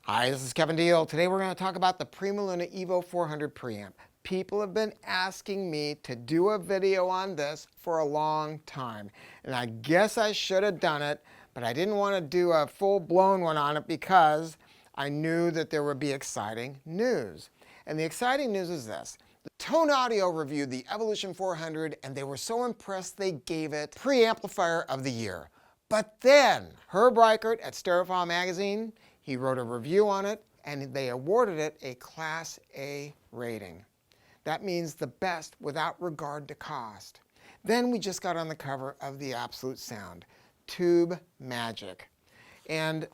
Hi, this is Kevin Deal. Today we're going to talk about the PrimaLuna EVO 400 preamp. People have been asking me to do a video on this for a long time, and I guess I should have done it, but I didn't want to do a full-blown one on it because I knew that there would be exciting news. And the exciting news is this. The Tone Audio reviewed the Evolution 400, and they were so impressed they gave it Preamplifier of the Year. But then, Reichert at Stereophile magazine, he wrote a review on it, and they awarded it a Class A rating. That means the best without regard to cost. Then we just got on the cover of the Absolute Sound, Tube Magic. And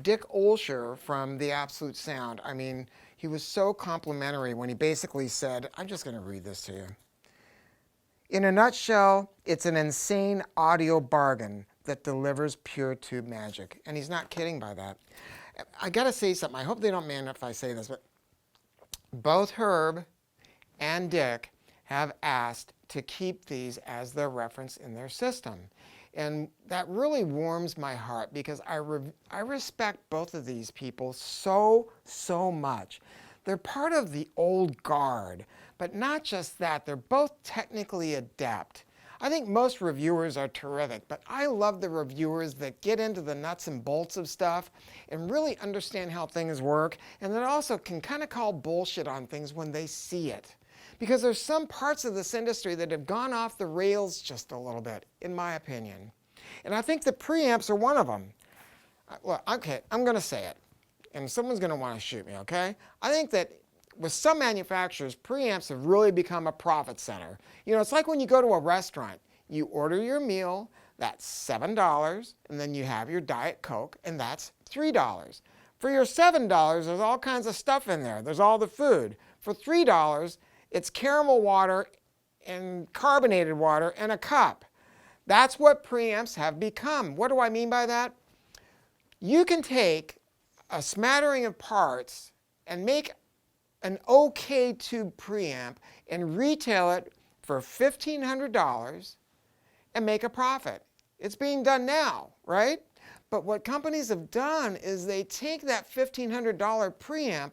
Dick Olsher from the Absolute Sound, I mean, he was so complimentary when he basically said, I'm just going to read this to you. In a nutshell, it's an insane audio bargain that delivers pure tube magic. And he's not kidding by that. I got to say something. I hope they don't mind if I say this, but both Herb and Dick have asked to keep these as their reference in their system. And that really warms my heart because I respect both of these people so much. They're part of the old guard, but not just that, they're both technically adept. I think most reviewers are terrific, but I love the reviewers that get into the nuts and bolts of stuff and really understand how things work, and that also can kind of call bullshit on things when they see it. Because there's some parts of this industry that have gone off the rails just a little bit, in my opinion. And I think the preamps are one of them. Well, okay, I'm going to say it, and someone's going to want to shoot me, okay? I think that with some manufacturers, preamps have really become a profit center. You know, it's like when you go to a restaurant. You order your meal, that's $7, and then you have your Diet Coke, and that's $3. For your $7, there's all kinds of stuff in there. There's all the food. For $3, it's caramel water and carbonated water and a cup. That's what preamps have become. What do I mean by that? You can take a smattering of parts and make an okay tube preamp and retail it for $1,500 and make a profit. It's being done now, right? But what companies have done is they take that $1,500 preamp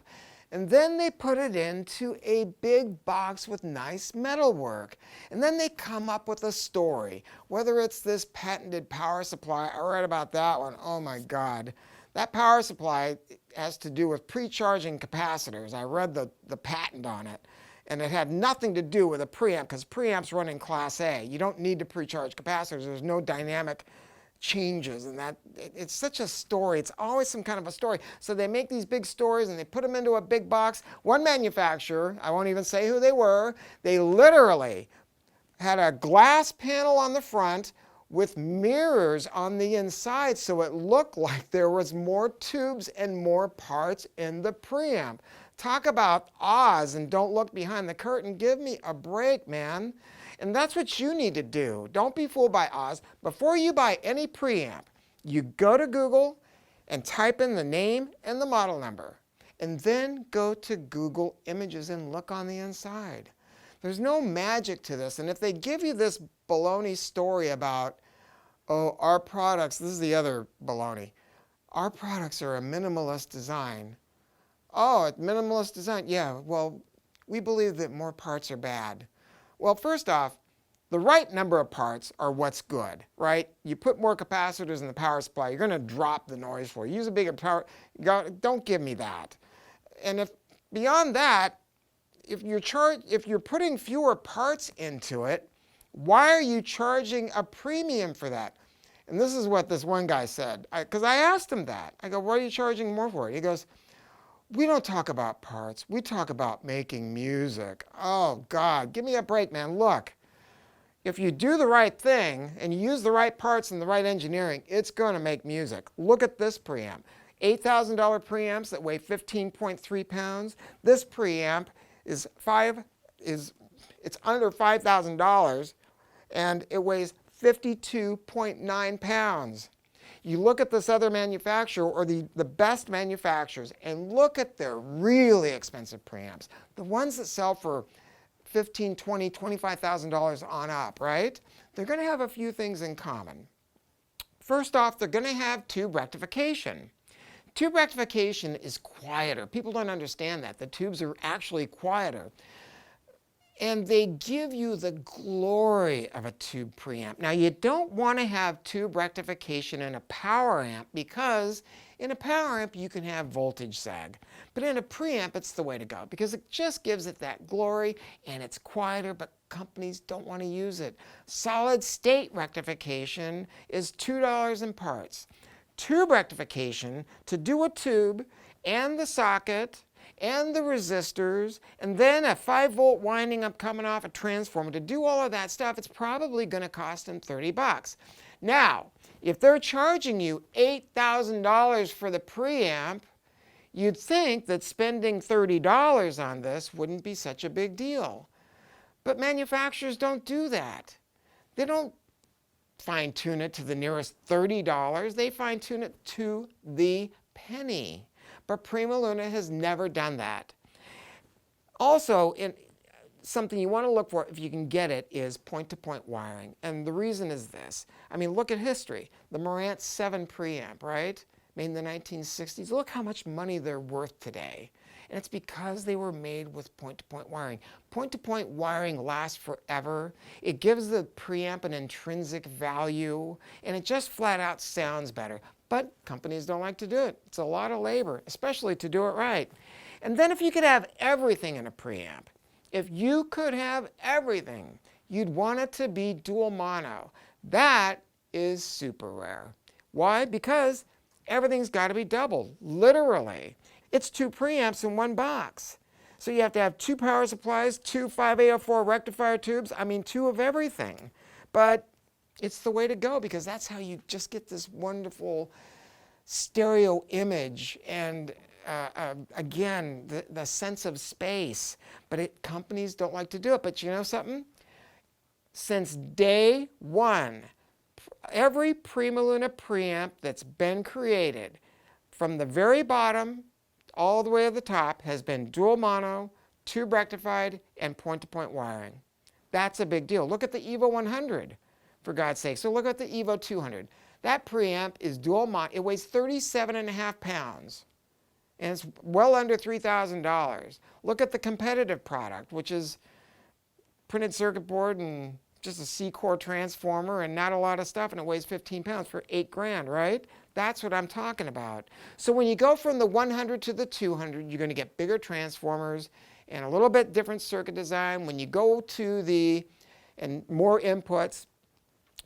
and then they put it into a big box with nice metalwork. And then they come up with a story, whether it's this patented power supply. I read about that one. Oh my God. That power supply has to do with pre-charging capacitors. I read the patent on it, and it had nothing to do with a preamp because preamps run in Class A. You don't need to pre-charge capacitors. There's no dynamic changes, and that it's such a story. It's always some kind of a story. So they make these big stories and they put them into a big box. One manufacturer, I won't even say who they were, they literally had a glass panel on the front with mirrors on the inside so it looked like there was more tubes and more parts in the preamp. Talk about Oz and don't look behind the curtain. Give me a break, man. And that's what you need to do. Don't be fooled by Oz. Before you buy any preamp, you go to Google and type in the name and the model number. And then go to Google Images and look on the inside. There's no magic to this. And if they give you this baloney story about, oh, our products, this is the other baloney, our products are a minimalist design. Oh, a minimalist design? Yeah, well, we believe that more parts are bad. Well, first off, the right number of parts are what's good, right? You put more capacitors in the power supply, you're going to drop the noise floor. Use a bigger power. Don't give me that. And if beyond that, if you're putting fewer parts into it, why are you charging a premium for that? And this is what this one guy said, because I asked him that. I go, what are you charging more for? He goes, we don't talk about parts. We talk about making music. Oh, God, give me a break, man. Look, if you do the right thing and you use the right parts and the right engineering, it's going to make music. Look at this preamp. $8,000 preamps that weigh 15.3 pounds. This preamp it's under $5,000 and it weighs 52.9 pounds. You look at this other manufacturer or the best manufacturers and look at their really expensive preamps, the ones that sell for $15,000, $20,000, $25,000 on up, right? They're going to have a few things in common. First off, they're going to have tube rectification. Tube rectification is quieter. People don't understand that. The tubes are actually quieter. And they give you the glory of a tube preamp. Now, you don't want to have tube rectification in a power amp because in a power amp you can have voltage sag. But in a preamp, it's the way to go because it just gives it that glory and it's quieter, but companies don't want to use it. Solid state rectification is $2 in parts. Tube rectification, to do a tube and the socket and the resistors, and then a 5-volt winding up coming off a transformer. To do all of that stuff, it's probably going to cost them $30. Now, if they're charging you $8,000 for the preamp, you'd think that spending $30 on this wouldn't be such a big deal. But manufacturers don't do that. They don't fine-tune it to the nearest $30. They fine-tune it to the penny. But PrimaLuna has never done that. Also, something you want to look for, if you can get it, is point-to-point wiring. And the reason is this. I mean, look at history. The Marantz 7 preamp, right? Made in the 1960s. Look how much money they're worth today. And it's because they were made with point-to-point wiring. Point-to-point wiring lasts forever. It gives the preamp an intrinsic value, and it just flat out sounds better. But companies don't like to do it. It's a lot of labor, especially to do it right. And then if you could have everything in a preamp, if you could have everything, you'd want it to be dual mono. That is super rare. Why? Because everything's got to be doubled, literally. It's 2 preamps in one box. So you have to have 2 power supplies, 2 5A04 rectifier tubes, I mean 2 of everything. But it's the way to go because that's how you just get this wonderful stereo image and again, the sense of space. But companies don't like to do it. But you know something? Since day one, every PrimaLuna preamp that's been created from the very bottom all the way to the top has been dual mono, tube rectified, and point-to-point wiring. That's a big deal. Look at the EVO 100. For God's sake. So look at the EVO 200. That preamp is dual mono. It weighs 37.5 pounds. And it's well under $3,000. Look at the competitive product, which is printed circuit board and just a C-core transformer and not a lot of stuff, and it weighs 15 pounds for $8,000, right? That's what I'm talking about. So when you go from the 100 to the 200, you're going to get bigger transformers and a little bit different circuit design. When you go to and more inputs,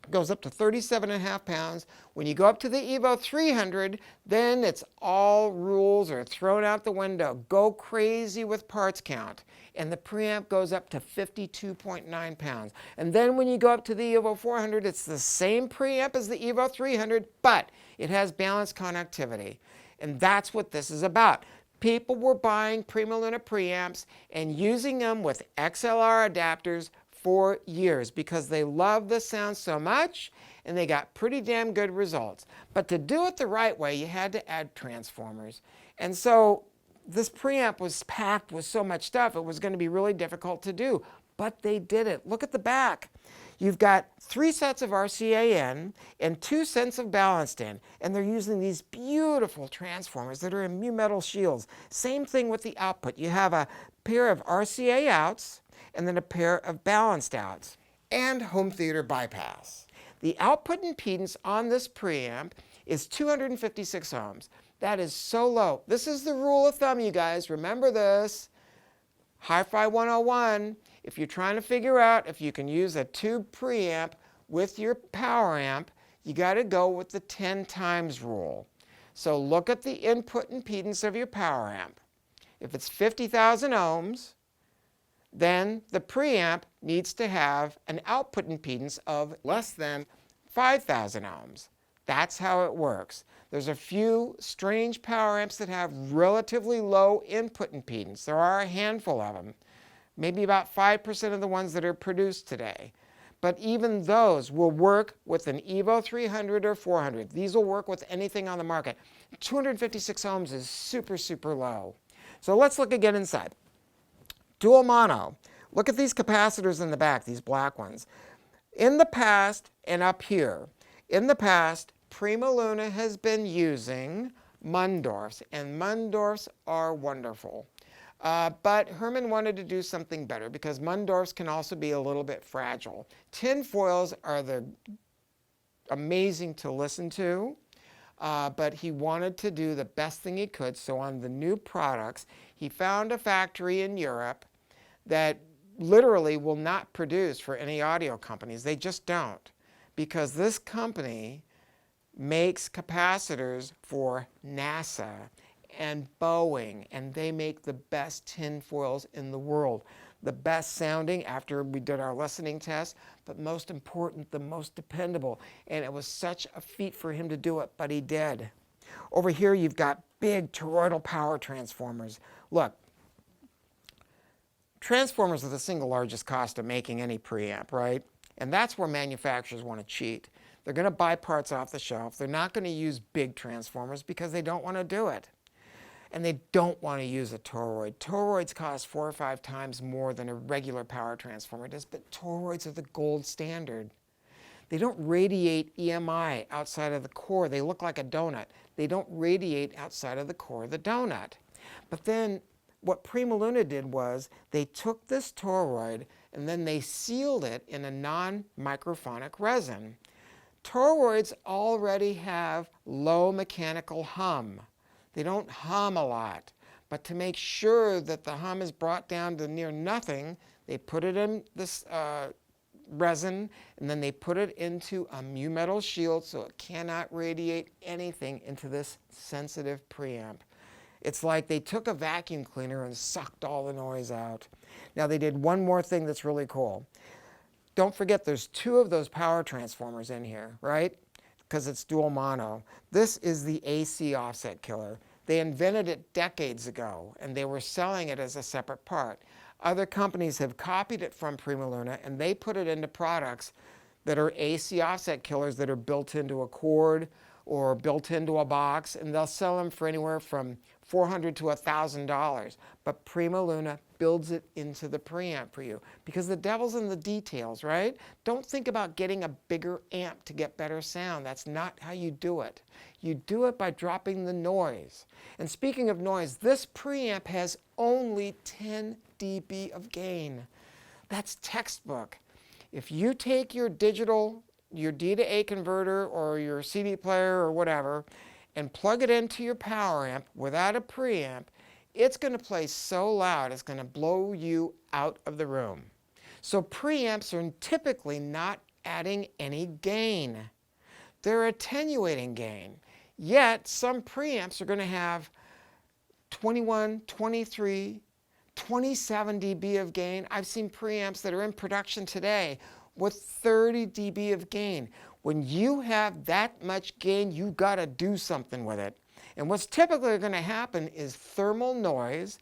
goes up to 37.5 pounds. When you go up to the EVO 300, then it's all rules are thrown out the window. Go crazy with parts count. And the preamp goes up to 52.9 pounds. And then when you go up to the EVO 400, it's the same preamp as the EVO 300, but it has balanced connectivity. And that's what this is about. People were buying PrimaLuna preamps and using them with XLR adapters for years because they love the sound so much and they got pretty damn good results. But to do it the right way, you had to add transformers. And so this preamp was packed with so much stuff, it was going to be really difficult to do. But they did it. Look at the back. You've got 3 sets of RCA in and 2 sets of balanced in. And they're using these beautiful transformers that are in mu metal shields. Same thing with the output. You have a pair of RCA outs and then a pair of balanced outs, and home theater bypass. The output impedance on this preamp is 256 ohms. That is so low. This is the rule of thumb, you guys. Remember this. Hi-Fi 101, if you're trying to figure out if you can use a tube preamp with your power amp, you got to go with the 10 times rule. So look at the input impedance of your power amp. If it's 50,000 ohms, then the preamp needs to have an output impedance of less than 5,000 ohms. That's how it works. There's a few strange power amps that have relatively low input impedance. There are a handful of them, maybe about 5% of the ones that are produced today. But even those will work with an EVO 300 or 400. These will work with anything on the market. 256 ohms is super, super low. So let's look again inside. Dual mono. Look at these capacitors in the back, these black ones. In the past, and up here, in the past, PrimaLuna has been using Mundorfs, and Mundorfs are wonderful. But Herman wanted to do something better because Mundorfs can also be a little bit fragile. Tin foils are amazing to listen to, but he wanted to do the best thing he could. So on the new products, he found a factory in Europe that literally will not produce for any audio companies. They just don't, because this company makes capacitors for NASA and Boeing, and they make the best tin foils in the world. The best sounding after we did our listening test, but most important, the most dependable. And it was such a feat for him to do it, but he did. Over here, you've got big toroidal power transformers. Look, transformers are the single largest cost of making any preamp, right? And that's where manufacturers want to cheat. They're going to buy parts off the shelf. They're not going to use big transformers because they don't want to do it. And they don't want to use a toroid. Toroids cost 4 or 5 times more than a regular power transformer does, but toroids are the gold standard. They don't radiate EMI outside of the core. They look like a donut. They don't radiate outside of the core of the donut. But then what PrimaLuna did was they took this toroid and then they sealed it in a non-microphonic resin. Toroids already have low mechanical hum. They don't hum a lot, but to make sure that the hum is brought down to near nothing, they put it in this resin, and then they put it into a mu metal shield so it cannot radiate anything into this sensitive preamp. It's like they took a vacuum cleaner and sucked all the noise out. Now they did one more thing that's really cool. Don't forget there's 2 of those power transformers in here, right? Because it's dual mono. This is the AC offset killer. They invented it decades ago, and they were selling it as a separate part. Other companies have copied it from PrimaLuna, and they put it into products that are AC offset killers that are built into a cord or built into a box, and they'll sell them for anywhere from $400 to $1,000. But PrimaLuna builds it into the preamp for you because the devil's in the details, right? Don't think about getting a bigger amp to get better sound. That's not how you do it. You do it by dropping the noise. And speaking of noise, this preamp has only 10 dB of gain. That's textbook. If you take your digital, your D to A converter or your CD player or whatever, and plug it into your power amp without a preamp, it's going to play so loud it's going to blow you out of the room. So preamps are typically not adding any gain. They're attenuating gain. Yet some preamps are going to have 21, 23, 27 dB of gain. I've seen preamps that are in production today with 30 dB of gain. When you have that much gain, you got to do something with it. And what's typically going to happen is thermal noise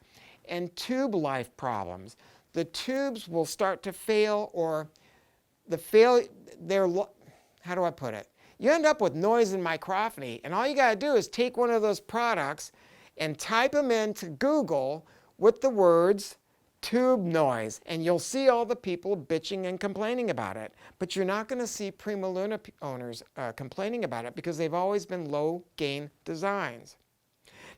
and tube life problems. The tubes will start to fail, or how do I put it? You end up with noise and microphony, and all you got to do is take one of those products and type them into Google with the words tube noise, and you'll see all the people bitching and complaining about it. But you're not going to see PrimaLuna owners complaining about it because they've always been low gain designs.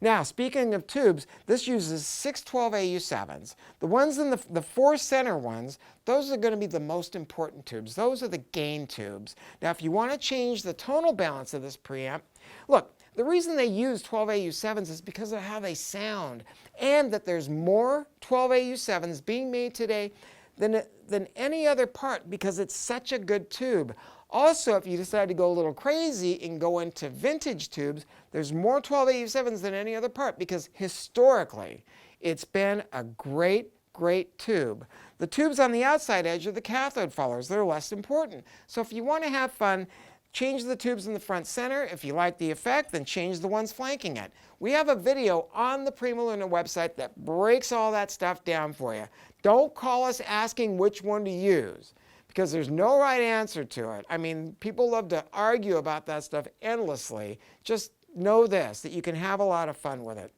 Now, speaking of tubes, this uses 612AU7s. The ones in the 4 center ones, those are going to be the most important tubes. Those are the gain tubes. Now, if you want to change the tonal balance of this preamp, look, the reason they use 12AU7s is because of how they sound, and that there's more 12AU7s being made today than any other part because it's such a good tube. Also, if you decide to go a little crazy and go into vintage tubes, there's more 12AU7s than any other part because historically it's been a great, great tube. The tubes on the outside edge are the cathode followers. They're less important. So if you want to have fun, change the tubes in the front center. If you like the effect, then change the ones flanking it. We have a video on the PrimaLuna website that breaks all that stuff down for you. Don't call us asking which one to use, because there's no right answer to it. I mean, people love to argue about that stuff endlessly. Just know this, that you can have a lot of fun with it.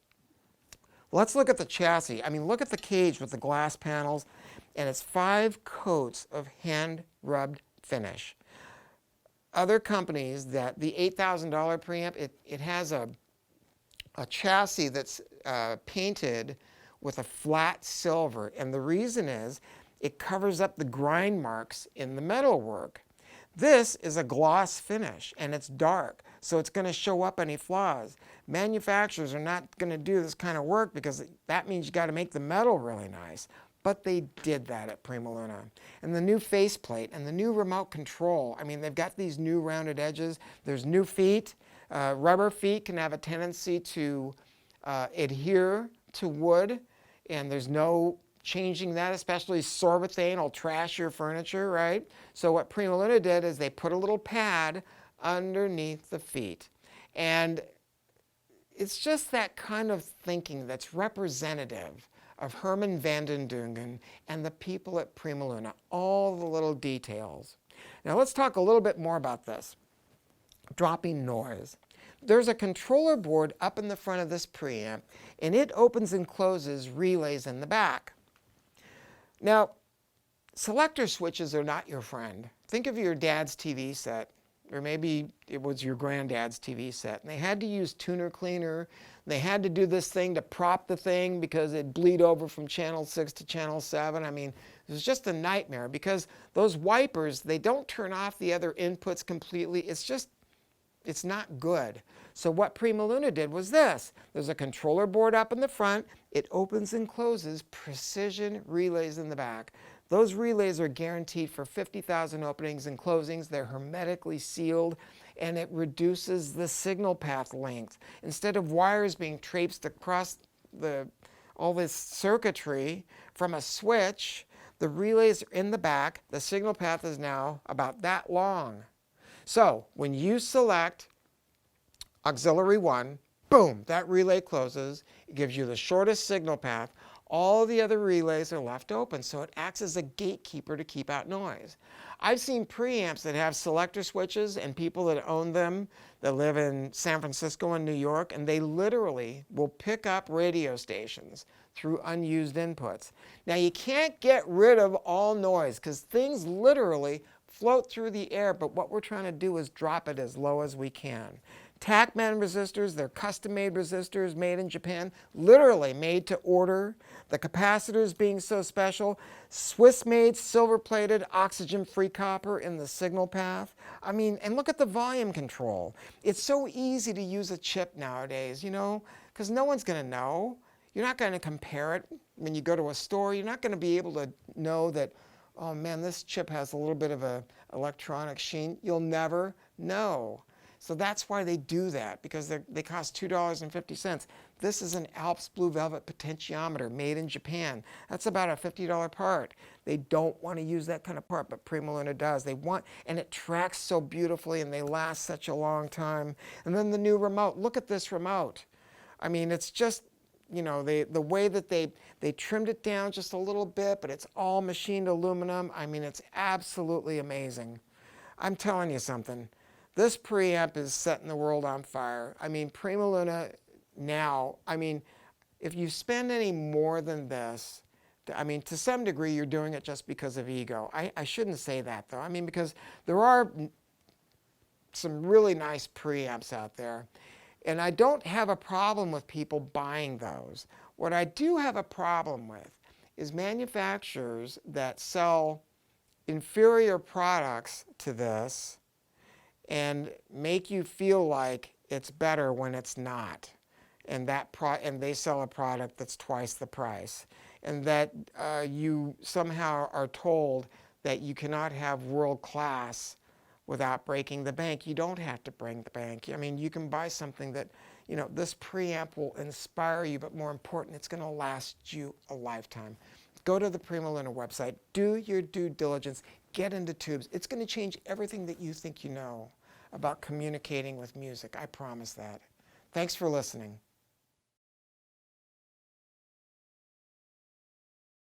Let's look at the chassis. I mean, look at the cage with the glass panels, and it's 5 coats of hand-rubbed finish. Other companies, that the $8,000 preamp, it has a a chassis that's painted with a flat silver. And the reason is it covers up the grind marks in the metalwork. This is a gloss finish and it's dark, so it's going to show up any flaws. Manufacturers are not going to do this kind of work because that means you got to make the metal really nice. But they did that at PrimaLuna. And the new faceplate and the new remote control, I mean, they've got these new rounded edges. There's new feet. Rubber feet can have a tendency to adhere to wood, and there's no changing that, especially sorbethane will trash your furniture, right? So what PrimaLuna did is they put a little pad underneath the feet. And it's just that kind of thinking that's representative of Herman van den Dungen and the people at PrimaLuna, all the little details. Now let's talk a little bit more about this. Dropping noise. There's a controller board up in the front of this preamp, and it opens and closes relays in the back. Now, selector switches are not your friend. Think of your dad's TV set, or maybe it was your granddad's TV set, and they had to use tuner cleaner. They had to do this thing to prop the thing because it'd bleed over from channel 6 to channel 7. I mean, it was just a nightmare because those wipers, they don't turn off the other inputs completely. It's not good. So what PrimaLuna did was this. There's a controller board up in the front. It opens and closes precision relays in the back. Those relays are guaranteed for 50,000 openings and closings. They're hermetically sealed, and it reduces the signal path length. Instead of wires being traipsed across all this circuitry from a switch, the relays are in the back. The signal path is now about that long. So when you select auxiliary 1, boom, that relay closes. It gives you the shortest signal path. All the other relays are left open, so it acts as a gatekeeper to keep out noise. I've seen preamps that have selector switches and people that own them that live in San Francisco and New York, and they literally will pick up radio stations through unused inputs. Now, you can't get rid of all noise because things literally float through the air, but what we're trying to do is drop it as low as we can. TACMAN resistors, they're custom-made resistors made in Japan, literally made to order. The capacitors being so special, Swiss-made, silver-plated, oxygen-free copper in the signal path. I mean, and look at the volume control. It's so easy to use a chip nowadays, you know, because no one's going to know. You're not going to compare it when you go to a store. You're not going to be able to know that, oh man, this chip has a little bit of an electronic sheen. You'll never know. So that's why they do that, because they cost $2.50. This is an Alps Blue Velvet potentiometer made in Japan. That's about a $50 part. They don't want to use that kind of part, but PrimaLuna does. They want, and it tracks so beautifully, and they last such a long time. And then the new remote. Look at this remote. I mean, it's just, you know, the way that they trimmed it down just a little bit, but it's all machined aluminum. I mean, it's absolutely amazing. I'm telling you something. This preamp is setting the world on fire. I mean, PrimaLuna now, I mean, if you spend any more than this, I mean, to some degree, you're doing it just because of ego. I shouldn't say that, though. I mean, because there are some really nice preamps out there, and I don't have a problem with people buying those. What I do have a problem with is manufacturers that sell inferior products to this and make you feel like it's better when it's not, and and they sell a product that's twice the price, and that you somehow are told that you cannot have world class without breaking the bank. You don't have to break the bank. I mean, you can buy something that, you know, this preamp will inspire you, but more important, it's going to last you a lifetime. Go to the PrimaLuna website, do your due diligence, get into tubes. It's going to change everything that you think you know about communicating with music. I promise that. Thanks for listening.